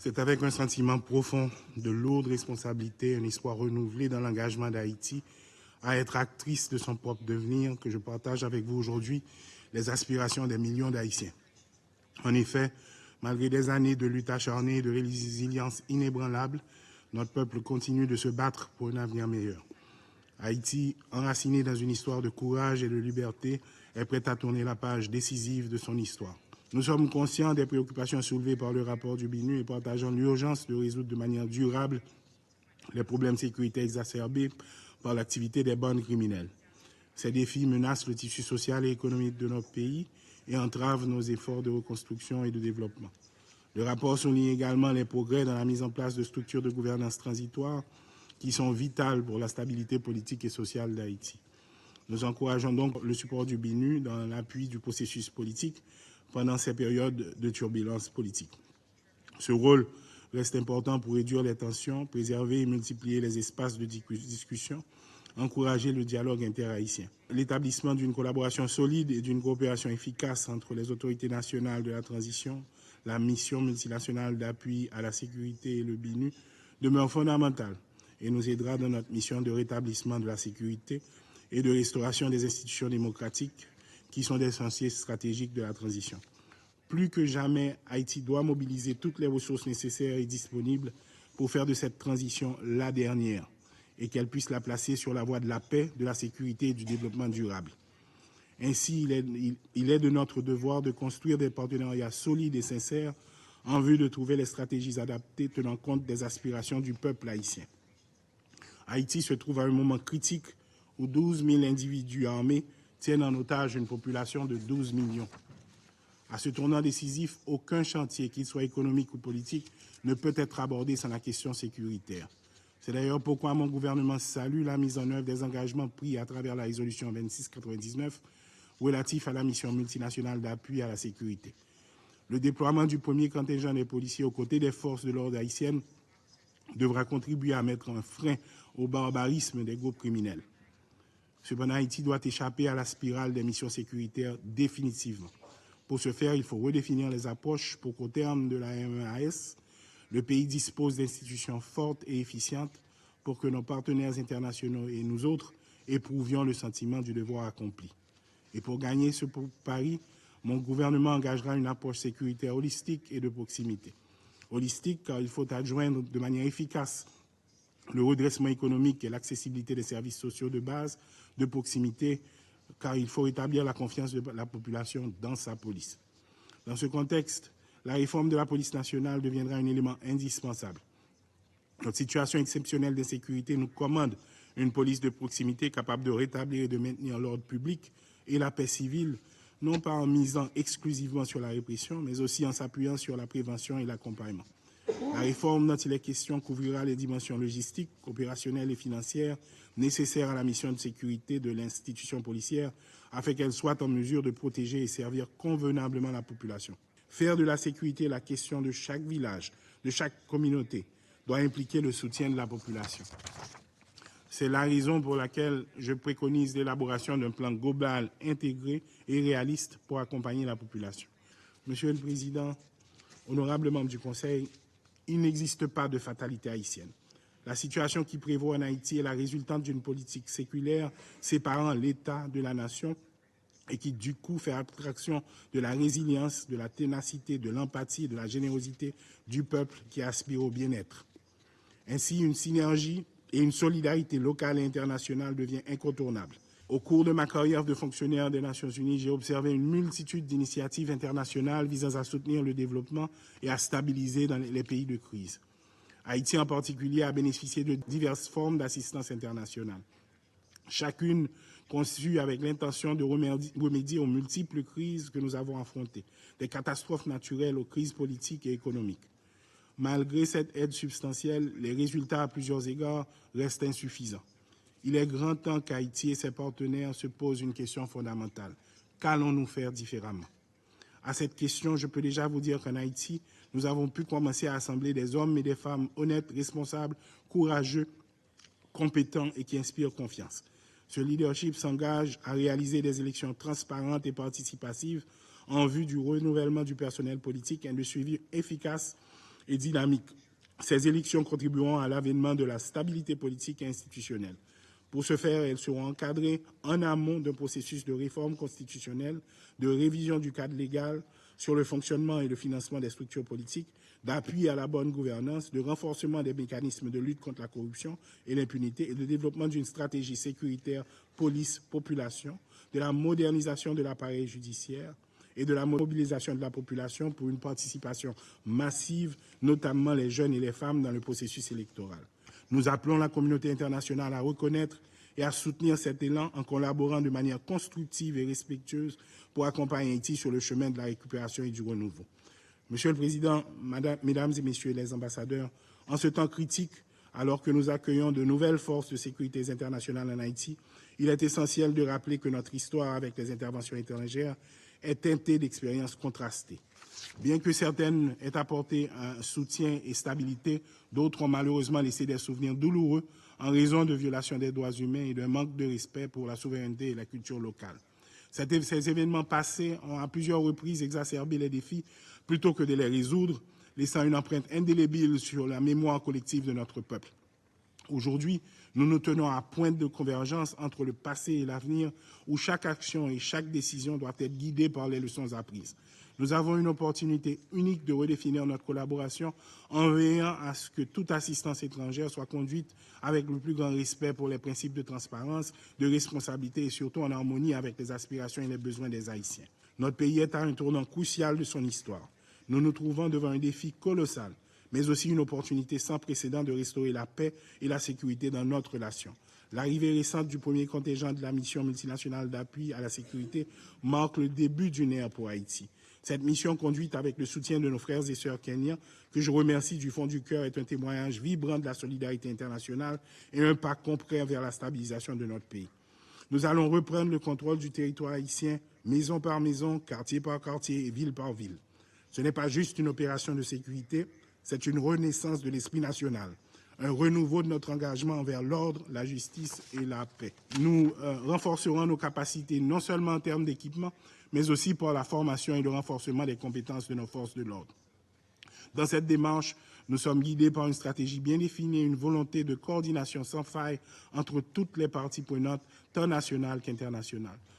C'est avec un sentiment profond de lourde responsabilité, un espoir renouvelé dans l'engagement d'Haïti à être actrice de son propre devenir que je partage avec vous aujourd'hui les aspirations des millions d'Haïtiens. En effet, malgré des années de lutte acharnée et de résilience inébranlable, notre peuple continue de se battre pour un avenir meilleur. Haïti, enraciné dans une histoire de courage et de liberté, est prête à tourner la page décisive de son histoire. Nous sommes conscients des préoccupations soulevées par le rapport du BINU et partageons l'urgence de résoudre de manière durable les problèmes sécuritaires exacerbés par l'activité des bandes criminelles. Ces défis menacent le tissu social et économique de notre pays et entravent nos efforts de reconstruction et de développement. Le rapport souligne également les progrès dans la mise en place de structures de gouvernance transitoires qui sont vitales pour la stabilité politique et sociale d'Haïti. Nous encourageons donc le support du BINU dans l'appui du processus politique pendant ces périodes de turbulence politique. Ce rôle reste important pour réduire les tensions, préserver et multiplier les espaces de discussion, encourager le dialogue interhaïtien. L'établissement d'une collaboration solide et d'une coopération efficace entre les autorités nationales de la transition, la mission multinationale d'appui à la sécurité et le BINU demeure fondamentale et nous aidera dans notre mission de rétablissement de la sécurité et de restauration des institutions démocratiques qui sont des chantiers stratégiques de la transition. Plus que jamais, Haïti doit mobiliser toutes les ressources nécessaires et disponibles pour faire de cette transition la dernière et qu'elle puisse la placer sur la voie de la paix, de la sécurité et du développement durable. Ainsi, il est de notre devoir de construire des partenariats solides et sincères en vue de trouver les stratégies adaptées tenant compte des aspirations du peuple haïtien. Haïti se trouve à un moment critique où 12 000 individus armés tiennent en otage une population de 12 millions. À ce tournant décisif, aucun chantier, qu'il soit économique ou politique, ne peut être abordé sans la question sécuritaire. C'est d'ailleurs pourquoi mon gouvernement salue la mise en œuvre des engagements pris à travers la résolution 2699 relatif à la mission multinationale d'appui à la sécurité. Le déploiement du premier contingent des policiers aux côtés des forces de l'ordre haïtiennes devra contribuer à mettre un frein au barbarisme des groupes criminels. Cependant, Haïti doit échapper à la spirale des missions sécuritaires définitivement. Pour ce faire, il faut redéfinir les approches pour qu'au terme de la MEAS, le pays dispose d'institutions fortes et efficientes pour que nos partenaires internationaux et nous autres éprouvions le sentiment du devoir accompli. Et pour gagner ce pari, mon gouvernement engagera une approche sécuritaire holistique et de proximité. Holistique car il faut adjoindre de manière efficace le redressement économique et l'accessibilité des services sociaux de base, de proximité, car il faut rétablir la confiance de la population dans sa police. Dans ce contexte, la réforme de la police nationale deviendra un élément indispensable. Notre situation exceptionnelle d'insécurité nous commande une police de proximité capable de rétablir et de maintenir l'ordre public et la paix civile, non pas en misant exclusivement sur la répression, mais aussi en s'appuyant sur la prévention et l'accompagnement. La réforme dont il est question couvrira les dimensions logistiques, opérationnelles et financières nécessaires à la mission de sécurité de l'institution policière afin qu'elle soit en mesure de protéger et servir convenablement la population. Faire de la sécurité la question de chaque village, de chaque communauté, doit impliquer le soutien de la population. C'est la raison pour laquelle je préconise l'élaboration d'un plan global intégré et réaliste pour accompagner la population. Monsieur le Président, honorables membres du Conseil, il n'existe pas de fatalité haïtienne. La situation qui prévaut en Haïti est la résultante d'une politique séculaire séparant l'État de la nation et qui, du coup, fait abstraction de la résilience, de la ténacité, de l'empathie et de la générosité du peuple qui aspire au bien-être. Ainsi, une synergie et une solidarité locale et internationale devient incontournable. Au cours de ma carrière de fonctionnaire des Nations Unies, j'ai observé une multitude d'initiatives internationales visant à soutenir le développement et à stabiliser dans les pays de crise. Haïti en particulier a bénéficié de diverses formes d'assistance internationale, chacune conçue avec l'intention de remédier aux multiples crises que nous avons affrontées, des catastrophes naturelles aux crises politiques et économiques. Malgré cette aide substantielle, les résultats à plusieurs égards restent insuffisants. Il est grand temps qu'Haïti et ses partenaires se posent une question fondamentale. Qu'allons-nous faire différemment? À cette question, je peux déjà vous dire qu'en Haïti, nous avons pu commencer à assembler des hommes et des femmes honnêtes, responsables, courageux, compétents et qui inspirent confiance. Ce leadership s'engage à réaliser des élections transparentes et participatives en vue du renouvellement du personnel politique et de suivi efficace et dynamique. Ces élections contribueront à l'avènement de la stabilité politique et institutionnelle. Pour ce faire, elles seront encadrées en amont d'un processus de réforme constitutionnelle, de révision du cadre légal sur le fonctionnement et le financement des structures politiques, d'appui à la bonne gouvernance, de renforcement des mécanismes de lutte contre la corruption et l'impunité et de développement d'une stratégie sécuritaire police-population, de la modernisation de l'appareil judiciaire et de la mobilisation de la population pour une participation massive, notamment les jeunes et les femmes, dans le processus électoral. Nous appelons la communauté internationale à reconnaître et à soutenir cet élan en collaborant de manière constructive et respectueuse pour accompagner Haïti sur le chemin de la récupération et du renouveau. Monsieur le Président, Mesdames et Messieurs les ambassadeurs, en ce temps critique, alors que nous accueillons de nouvelles forces de sécurité internationales en Haïti, il est essentiel de rappeler que notre histoire avec les interventions étrangères est teintée d'expériences contrastées. Bien que certaines aient apporté un soutien et stabilité, d'autres ont malheureusement laissé des souvenirs douloureux en raison de violations des droits humains et d'un manque de respect pour la souveraineté et la culture locale. Ces événements passés ont à plusieurs reprises exacerbé les défis plutôt que de les résoudre, laissant une empreinte indélébile sur la mémoire collective de notre peuple. Aujourd'hui, nous nous tenons à pointe de convergence entre le passé et l'avenir, où chaque action et chaque décision doivent être guidées par les leçons apprises. Nous avons une opportunité unique de redéfinir notre collaboration en veillant à ce que toute assistance étrangère soit conduite avec le plus grand respect pour les principes de transparence, de responsabilité et surtout en harmonie avec les aspirations et les besoins des Haïtiens. Notre pays est à un tournant crucial de son histoire. Nous nous trouvons devant un défi colossal, mais aussi une opportunité sans précédent de restaurer la paix et la sécurité dans notre relation. L'arrivée récente du premier contingent de la mission multinationale d'appui à la sécurité marque le début d'une ère pour Haïti. Cette mission, conduite avec le soutien de nos frères et sœurs kenyans, que je remercie du fond du cœur, est un témoignage vibrant de la solidarité internationale et un pas concret vers la stabilisation de notre pays. Nous allons reprendre le contrôle du territoire haïtien, maison par maison, quartier par quartier et ville par ville. Ce n'est pas juste une opération de sécurité, c'est une renaissance de l'esprit national, un renouveau de notre engagement envers l'ordre, la justice et la paix. Nous renforcerons nos capacités non seulement en termes d'équipement, mais aussi par la formation et le renforcement des compétences de nos forces de l'ordre. Dans cette démarche, nous sommes guidés par une stratégie bien définie et une volonté de coordination sans faille entre toutes les parties prenantes, tant nationales qu'internationales.